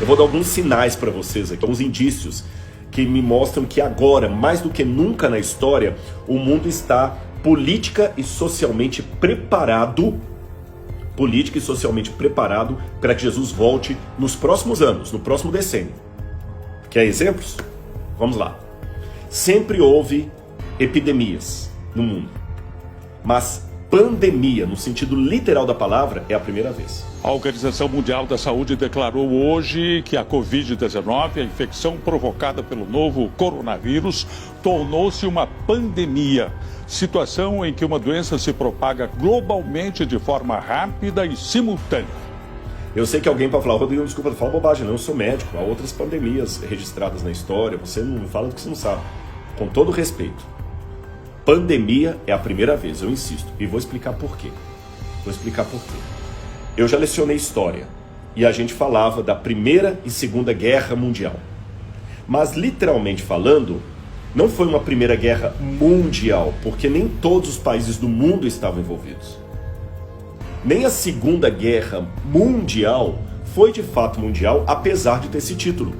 Eu vou dar alguns sinais para vocês aqui, alguns indícios que me mostram que agora, mais do que nunca na história, o mundo está política e socialmente preparado para que Jesus volte nos próximos anos, no próximo decênio. Quer exemplos? Vamos lá. Sempre houve epidemias no mundo, mas pandemia, no sentido literal da palavra, é a primeira vez. A Organização Mundial da Saúde declarou hoje que a Covid-19, a infecção provocada pelo novo coronavírus, tornou-se uma pandemia. Situação em que uma doença se propaga globalmente de forma rápida e simultânea. Eu sei que alguém pode falar, Rodrigo, desculpa, fala bobagem, não, eu sou médico, há outras pandemias registradas na história, você não fala do que você não sabe. Com todo respeito, pandemia é a primeira vez, eu insisto, e vou explicar por quê. Eu já lecionei história, e a gente falava da Primeira e Segunda Guerra Mundial. Mas, literalmente falando, não foi uma Primeira Guerra Mundial, porque nem todos os países do mundo estavam envolvidos. Nem a Segunda Guerra Mundial foi de fato mundial, apesar de ter esse título.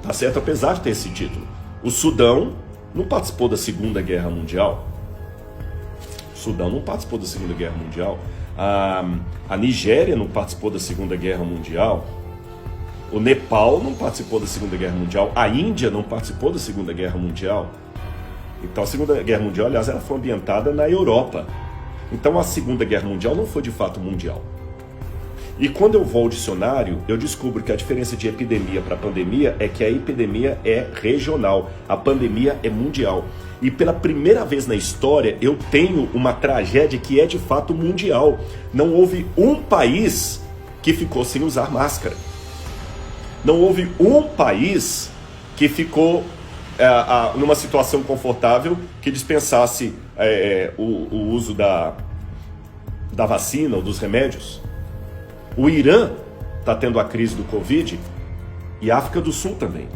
Tá certo? Apesar de ter esse título. O Sudão não participou da Segunda Guerra Mundial. A Nigéria não participou da Segunda Guerra Mundial. O Nepal não participou da Segunda Guerra Mundial. A Índia não participou da Segunda Guerra Mundial. Então a Segunda Guerra Mundial, aliás, ela foi ambientada na Europa. Então a Segunda Guerra Mundial não foi de fato mundial. E quando eu vou ao dicionário, eu descubro que a diferença de epidemia para pandemia é que a epidemia é regional, a pandemia é mundial. E pela primeira vez na história eu tenho uma tragédia que é de fato mundial. Não houve um país que ficou sem usar máscara. Não houve um país que ficou numa situação confortável que dispensasse o uso da vacina ou dos remédios. O Irã está tendo a crise do Covid e a África do Sul também.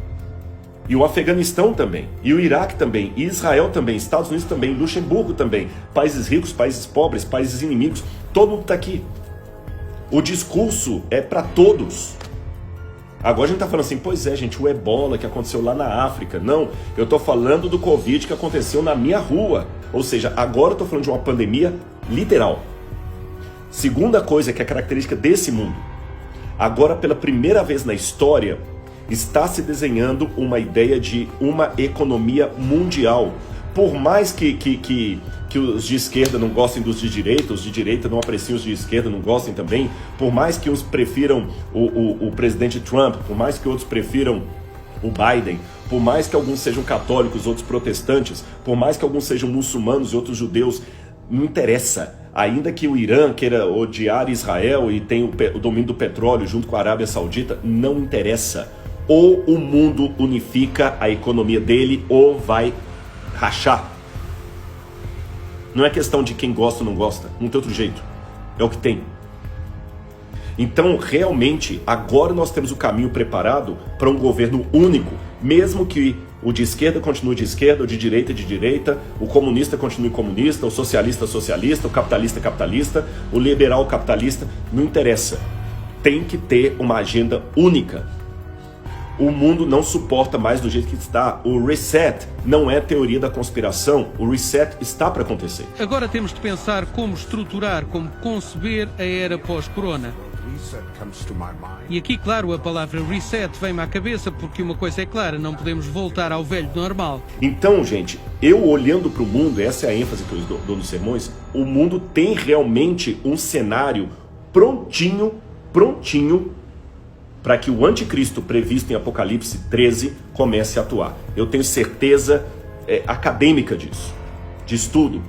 E o Afeganistão também, e o Iraque também, e Israel também, Estados Unidos também, Luxemburgo também, países ricos, países pobres, países inimigos, todo mundo está aqui. O discurso é para todos. Agora a gente está falando assim, pois é, gente, o ebola que aconteceu lá na África. Não, eu estou falando do Covid que aconteceu na minha rua. Ou seja, agora eu estou falando de uma pandemia literal. Segunda coisa que é característica desse mundo. Agora, pela primeira vez na história, está se desenhando uma ideia de uma economia mundial. Por mais que os de esquerda não gostem dos de direita, os de direita não apreciem os de esquerda, não gostem também, por mais que uns prefiram o presidente Trump, por mais que outros prefiram o Biden, por mais que alguns sejam católicos, outros protestantes, por mais que alguns sejam muçulmanos e outros judeus, não interessa. Ainda que o Irã queira odiar Israel e tenha o domínio do petróleo junto com a Arábia Saudita, não interessa. Ou o mundo unifica a economia dele ou vai rachar. Não é questão de quem gosta ou não gosta, não tem outro jeito. É o que tem. Então, realmente, agora nós temos o caminho preparado para um governo único, mesmo que o de esquerda continue de esquerda, o de direita, o comunista continue comunista, o socialista socialista, o capitalista capitalista, o liberal capitalista, não interessa. Tem que ter uma agenda única. O mundo não suporta mais do jeito que está. O reset não é teoria da conspiração, o reset está para acontecer. Agora temos de pensar como estruturar, como conceber a era pós-corona. E aqui, claro, a palavra reset vem-me à cabeça, porque uma coisa é clara, não podemos voltar ao velho normal. Então, gente, eu olhando para o mundo, essa é a ênfase que eu dou nos sermões, o mundo tem realmente um cenário prontinho para que o anticristo previsto em Apocalipse 13 comece a atuar. Eu tenho certeza acadêmica disso, de estudo.